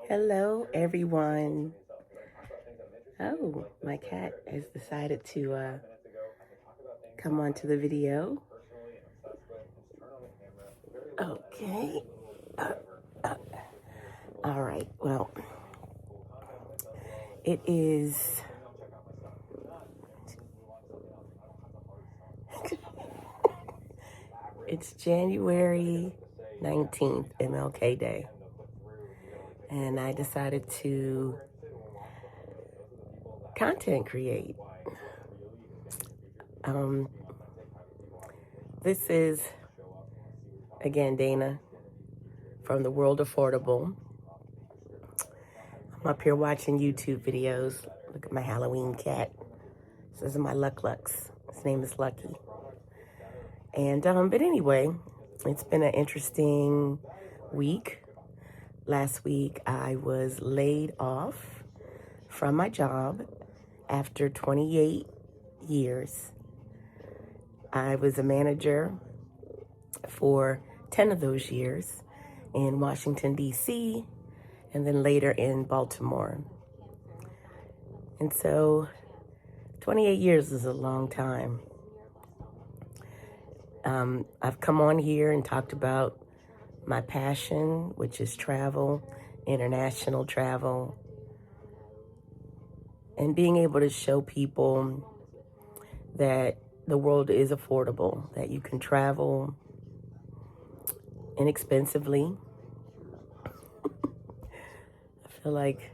Hello, everyone. Oh, my cat has decided to come onto the video. Okay. Uh, uh, all right. Well, it is. It's January 19th, MLK Day. And I decided to content create. This is, again, Dana from the World Affordable. I'm up here watching YouTube videos. Look at my Halloween cat. This is my Lucks. His name is Lucky. And, but anyway, it's been an interesting week. Last week, I was laid off from my job after 28 years. I was a manager for 10 of those years in Washington, D.C., and then later in Baltimore. And so 28 years is a long time. I've come on here and talked about my passion, which is travel, international travel, and being able to show people that the world is affordable, that you can travel inexpensively. I feel like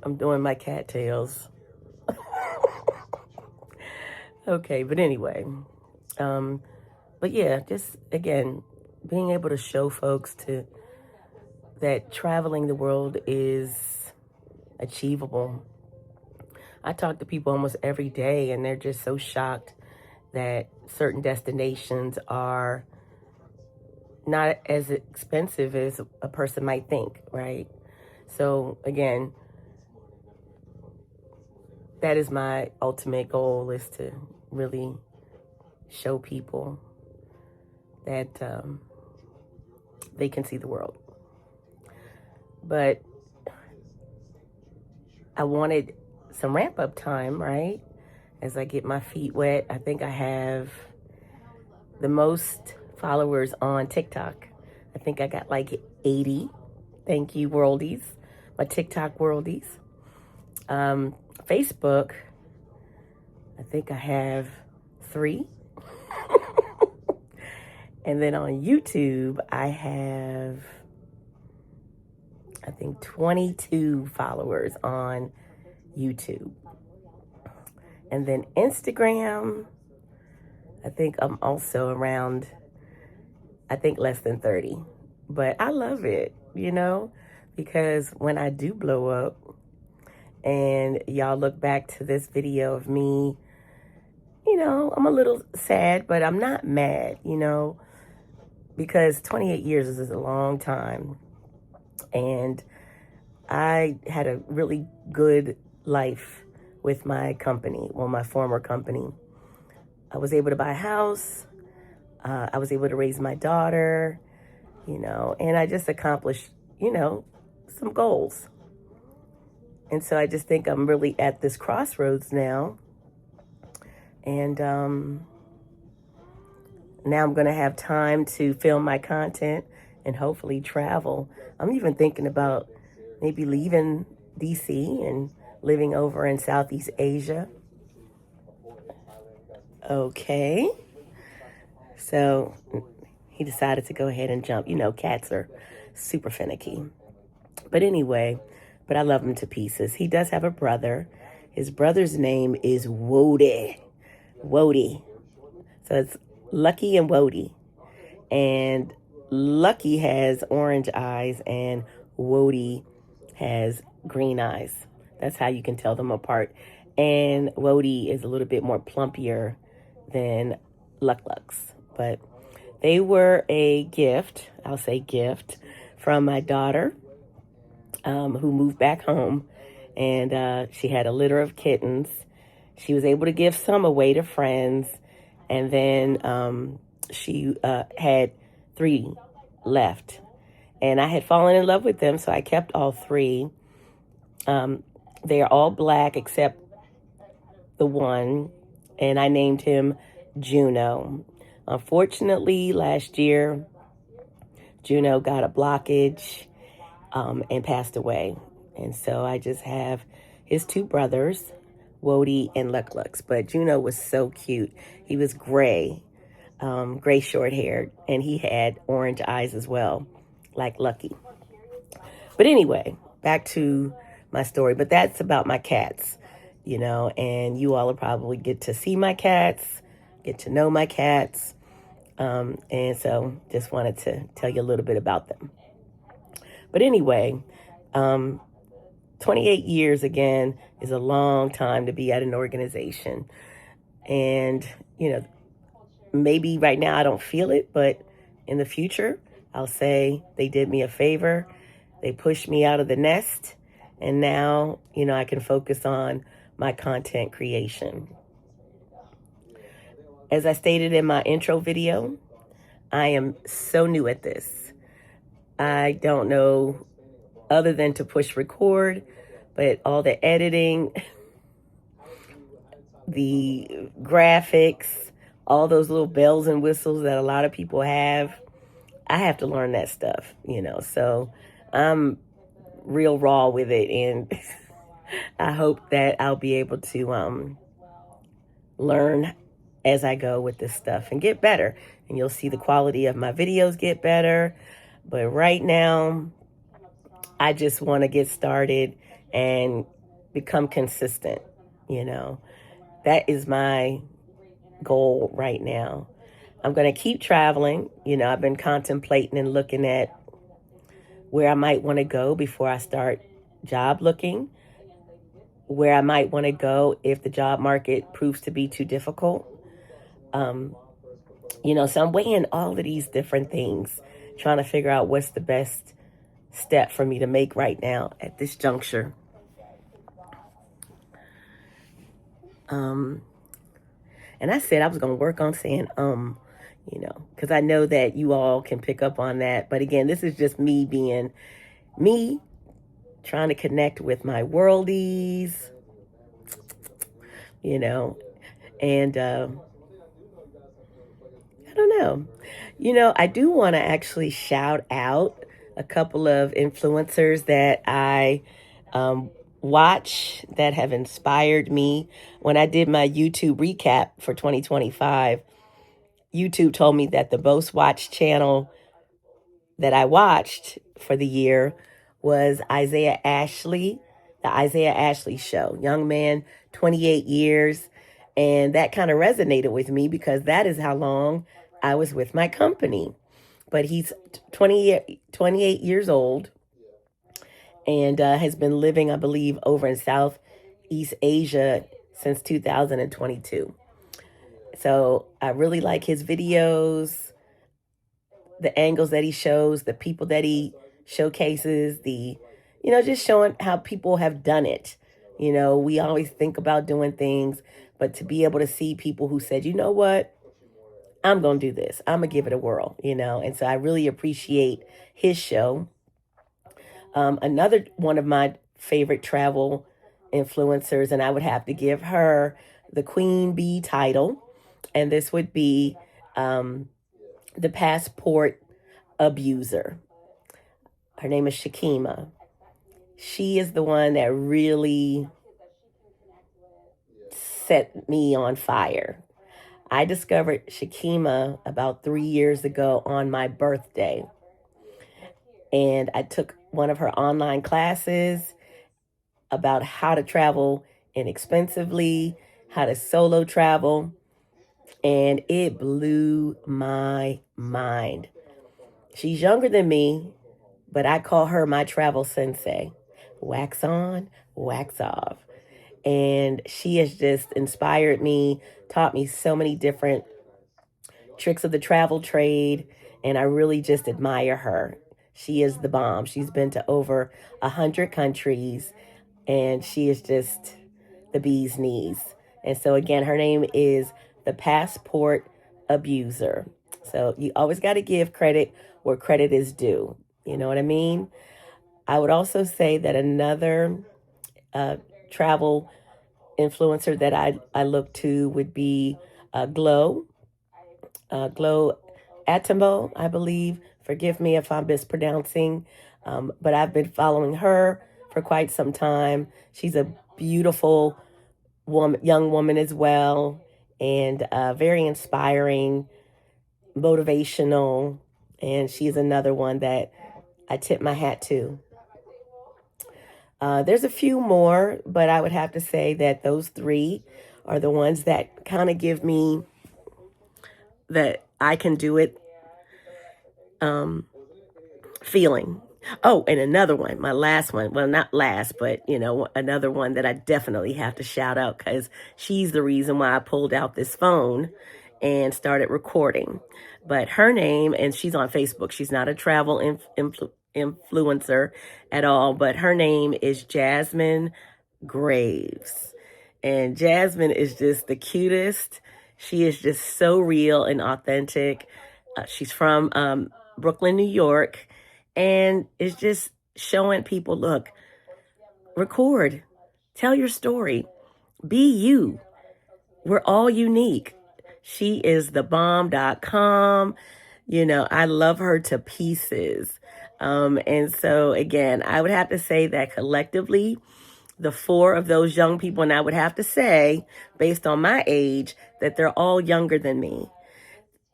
I'm doing my cattails. Okay, but anyway, but yeah, just again, being able to show folks that traveling the world is achievable. I talk to people almost every day, and they're just so shocked that certain destinations are not as expensive as a person might think, right? So again, that is my ultimate goal, is to really show people that they can see the world. But I wanted some ramp up time, right? As I get my feet wet. I think I have the most followers on TikTok. I think I got like 80. Thank you, worldies, my TikTok worldies. Facebook, I think I have 3. And then on YouTube, I have, I think, 22 followers on YouTube. And then Instagram, I think I'm also around, I think less than 30. But I love it, because when I do blow up and y'all look back to this video of me, I'm a little sad, but I'm not mad, because 28 years is a long time. And I had a really good life with my company, my former company. I was able to buy a house. I was able to raise my daughter, and I just accomplished, some goals. And so I just think I'm really at this crossroads now. And now I'm going to have time to film my content and hopefully travel. I'm even thinking about maybe leaving DC and living over in Southeast Asia. Okay. So he decided to go ahead and jump. Cats are super finicky. But anyway, I love him to pieces. He does have a brother. His brother's name is Wody. So it's Lucky and Wody. And Lucky has orange eyes and Wody has green eyes. That's how you can tell them apart. And Wody is a little bit more plumpier than Lucks. But they were a gift, I'll say gift, from my daughter, who moved back home. And she had a litter of kittens. She was able to give some away to friends. And then she had 3 left. And I had fallen in love with them, so I kept all three. They are all black except the one, and I named him Juno. Unfortunately, last year, Juno got a blockage and passed away. And so I just have his two brothers, Wody and Luck-Lux. But Juno was so cute. He was gray, gray short haired, and he had orange eyes as well, like Lucky. But anyway, back to my story. But that's about my cats, and you all will probably get to see my cats, get to know my cats. And so just wanted to tell you a little bit about them. But anyway, 28 years again is a long time to be at an organization. And, maybe right now I don't feel it, but in the future, I'll say they did me a favor. They pushed me out of the nest. And now, I can focus on my content creation. As I stated in my intro video, I am so new at this. I don't know other than to push record, but all the editing, the graphics, all those little bells and whistles that a lot of people have, I have to learn that stuff, So I'm real raw with it, and I hope that I'll be able to learn as I go with this stuff and get better. And you'll see the quality of my videos get better. But right now, I just want to get started and become consistent, That is my goal right now. I'm going to keep traveling. I've been contemplating and looking at where I might want to go before I start job looking, where I might want to go if the job market proves to be too difficult. So I'm weighing all of these different things, trying to figure out what's the best step for me to make right now at this juncture. And I said I was going to work on saying, because I know that you all can pick up on that. But again, this is just me being me, trying to connect with my worldies, and I don't know. I do want to actually shout out a couple of influencers that I watch that have inspired me. When I did my YouTube recap for 2025, YouTube told me that the most watched channel that I watched for the year was Isaiah Ashley, the Isaiah Ashley Show. Young man, 28 years. And that kind of resonated with me because that is how long I was with my company. But he's 28 years old and has been living, I believe, over in Southeast Asia since 2022. So I really like his videos, the angles that he shows, the people that he showcases, just showing how people have done it. We always think about doing things, but to be able to see people who said, you know what, I'm going to do this. I'm going to give it a whirl, And so I really appreciate his show. Another one of my favorite travel influencers, and I would have to give her the Queen Bee title. And this would be the passport abuser. Her name is Shakima. She is the one that really set me on fire. I discovered Shakima about 3 years ago on my birthday. And I took one of her online classes about how to travel inexpensively, how to solo travel. And it blew my mind. She's younger than me, but I call her my travel sensei. Wax on, wax off. And she has just inspired me, taught me so many different tricks of the travel trade, and I really just admire her. She is the bomb. She's been to over 100 countries, and she is just the bee's knees. And so again, her name is the Passport Abuser. So you always got to give credit where credit is due. You know what I mean? I would also say that another travel influencer that I look to would be Glow Atamo, I believe. Forgive me if I'm mispronouncing, but I've been following her for quite some time. She's a beautiful young woman as well, and very inspiring, motivational, and she's another one that I tip my hat to. There's a few more, but I would have to say that those three are the ones that kind of give me that I can do it feeling. Oh, and another one, my last one. Well, not last, but another one that I definitely have to shout out because she's the reason why I pulled out this phone and started recording. But her name, and she's on Facebook. She's not a travel influencer at all, but her name is Jasmine Graves. And Jasmine is just the cutest. She is just so real and authentic. She's from Brooklyn, New York, and it's just showing people, look, record, tell your story, be you. We're all unique. She is the bomb.com. I love her to pieces. And so, again, I would have to say that collectively, the four of those young people, and I would have to say, based on my age, that they're all younger than me.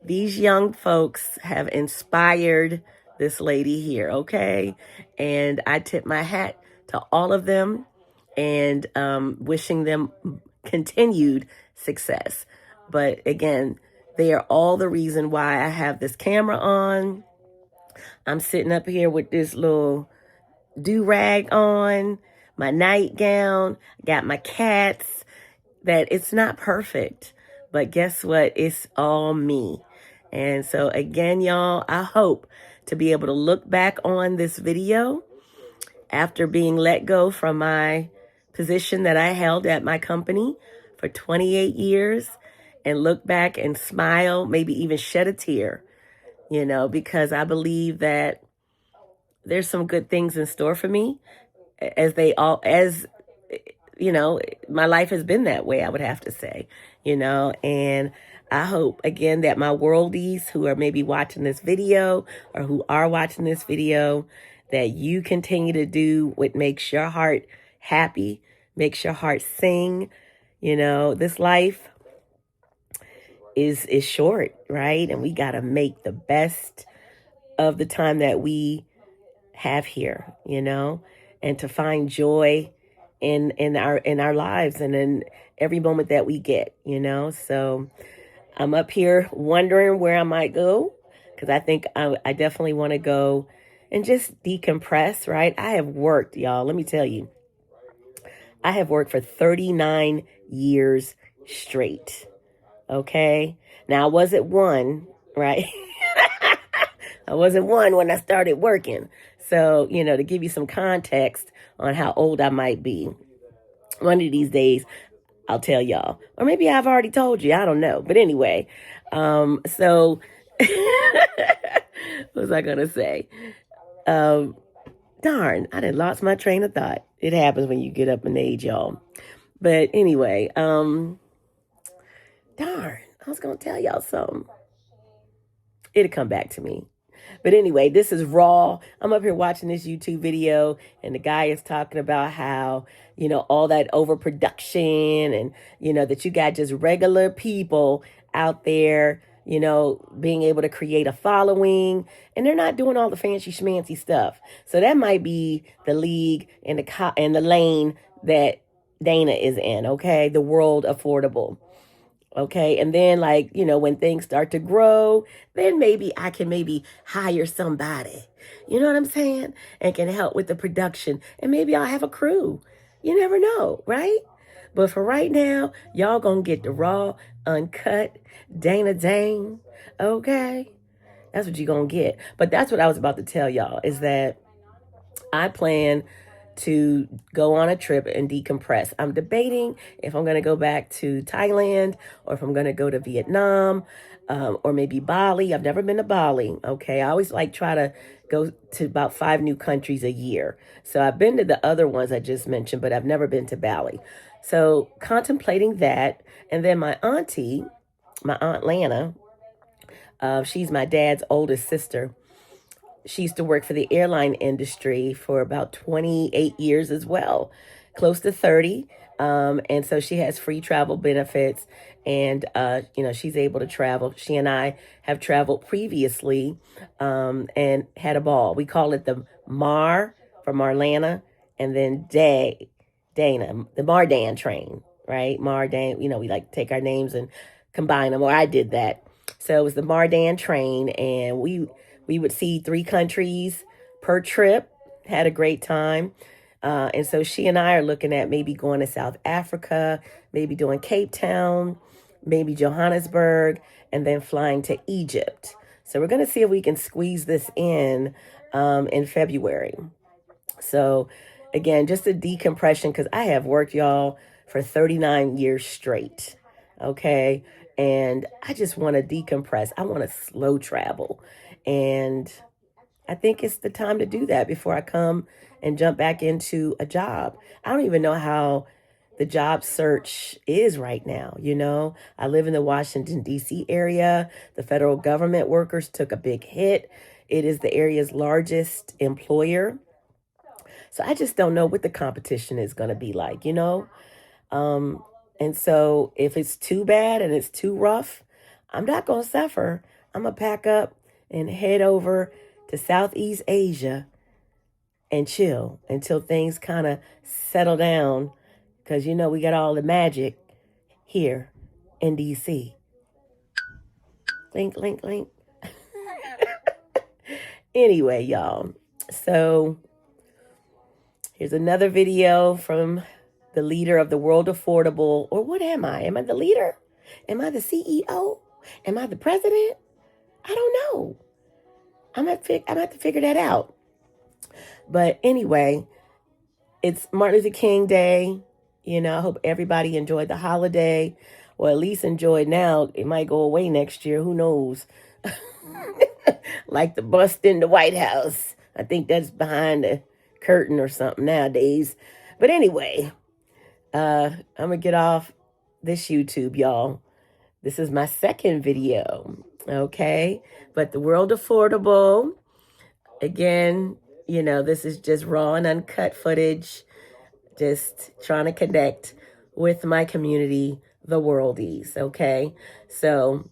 These young folks have inspired this lady here, okay? And I tip my hat to all of them and wishing them continued success. But again, they are all the reason why I have this camera on. I'm sitting up here with this little do-rag on, my nightgown, got my cats, that it's not perfect. But guess what? It's all me. And so again, y'all, I hope to be able to look back on this video after being let go from my position that I held at my company for 28 years and look back and smile, maybe even shed a tear, because I believe that there's some good things in store for me as my life has been that way, I would have to say, and I hope again that my worldies who are maybe watching this video or who are watching this video, that you continue to do what makes your heart happy, makes your heart sing. This life is short, right? And we got to make the best of the time that we have here, and to find joy in our lives and in every moment that we get, So I'm up here wondering where I might go because I think I definitely want to go and just decompress, right? I have worked, y'all. Let me tell you, I have worked for 39 years straight. Okay. Now I wasn't one, right? I wasn't one when I started working. So, to give you some context on how old I might be, one of these days, I'll tell y'all. Or maybe I've already told you. I don't know. But anyway, so what was I going to say? Darn, I done lost my train of thought. It happens when you get up in age, y'all. But anyway, darn, I was going to tell y'all something. It'll come back to me. But anyway, this is raw. I'm up here watching this YouTube video, and the guy is talking about how, all that overproduction and, that you got just regular people out there, being able to create a following, and they're not doing all the fancy schmancy stuff. So that might be the league and the lane that Dana is in, okay? The world affordable. Okay. And then when things start to grow, then maybe I can hire somebody, you know what I'm saying? And can help with the production. And maybe I'll have a crew. You never know, right? But for right now, y'all gonna get the raw, uncut Dana Dane. Okay. That's what you're gonna get. But that's what I was about to tell y'all is that I plan to go on a trip and decompress. I'm debating if I'm going to go back to Thailand or if I'm going to go to Vietnam or maybe Bali. I've never been to Bali. Okay. I always try to go to about 5 new countries a year. So I've been to the other ones I just mentioned, but I've never been to Bali. So contemplating that. And then my auntie, my Aunt Lana, she's my dad's oldest sister. She used to work for the airline industry for about 28 years as well, close to 30. And so she has free travel benefits, and she's able to travel. She and I have traveled previously, and had a ball. We call it the Mar for Marlana, and then Dana, the Mardan train, right? Mardan, we like to take our names and combine them, or I did that. So it was the Mardan train, and we would see 3 countries per trip, had a great time. And so she and I are looking at maybe going to South Africa, maybe doing Cape Town, maybe Johannesburg, and then flying to Egypt. So we're going to see if we can squeeze this in February. So again, just a decompression, because I have worked, y'all, for 39 years straight. Okay. And I just want to decompress. I want to slow travel. And I think it's the time to do that before I come and jump back into a job. I don't even know how the job search is right now. I live in the Washington, D.C. area. The federal government workers took a big hit. It is the area's largest employer. So I just don't know what the competition is going to be like. And so if it's too bad and it's too rough, I'm not going to suffer. I'm going to pack up and head over to Southeast Asia and chill until things kind of settle down. Because, we got all the magic here in DC. Link, link, link. Anyway, y'all. So here's another video from the leader of the World Affordable. Or what am I? Am I the leader? Am I the CEO? Am I the president? I don't know. I'm going to have to figure that out. But anyway, it's Martin Luther King Day. I hope everybody enjoyed the holiday, or at least enjoyed now. It might go away next year. Who knows? Like the bust in the White House. I think that's behind the curtain or something nowadays. But anyway, I'm going to get off this YouTube, y'all. This is my second video. Okay. But the World Affordable, again, this is just raw and uncut footage, just trying to connect with my community, the worldies. Okay. So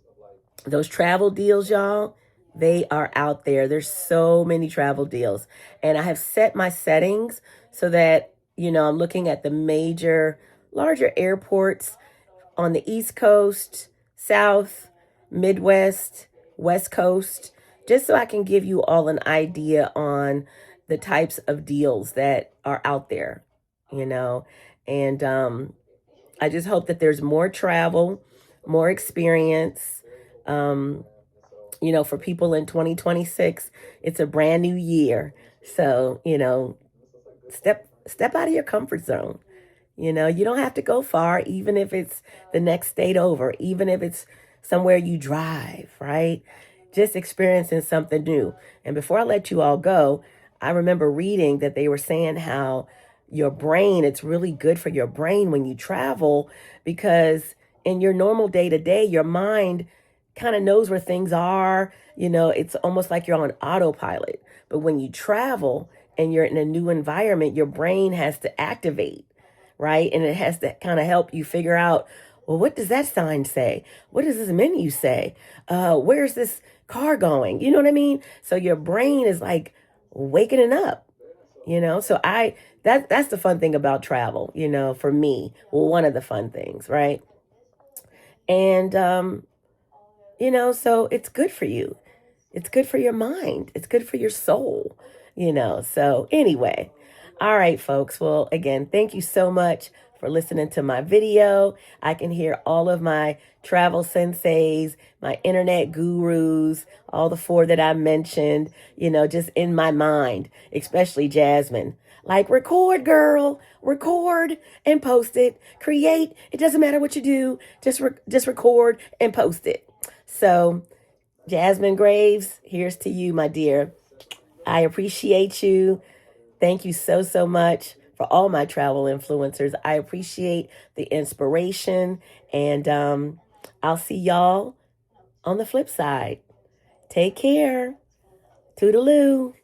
those travel deals, y'all, they are out there. There's so many travel deals, and I have set my settings so that, I'm looking at the larger airports on the East Coast, South, Midwest, West Coast, just so I can give you all an idea on the types of deals that are out there, and I just hope that there's more travel, more experience, for people in 2026. It's a brand new year. So, step out of your comfort zone. You don't have to go far, even if it's the next state over, even if it's somewhere you drive, right? Just experiencing something new. And before I let you all go, I remember reading that they were saying how it's really good for your brain when you travel, because in your normal day to day, your mind kind of knows where things are. It's almost like you're on autopilot. But when you travel and you're in a new environment, your brain has to activate, right? And it has to kind of help you figure out, well, what does that sign say? What does this menu say? Where's this car going? You know what I mean? So your brain is like waking it up, So that's the fun thing about travel, for me. Well, one of the fun things, right? And, so it's good for you. It's good for your mind. It's good for your soul, So anyway, all right, folks. Well, again, thank you so much for listening to my video. I can hear all of my travel senseis, my internet gurus, all the 4 that I mentioned, just in my mind, especially Jasmine. Like, record, girl, record and post it. Create. It doesn't matter what you do. Just record and post it. So, Jasmine Graves, here's to you, my dear. I appreciate you. Thank you so, so much for all my travel influencers. I appreciate the inspiration. And I'll see y'all on the flip side. Take care. Toodaloo.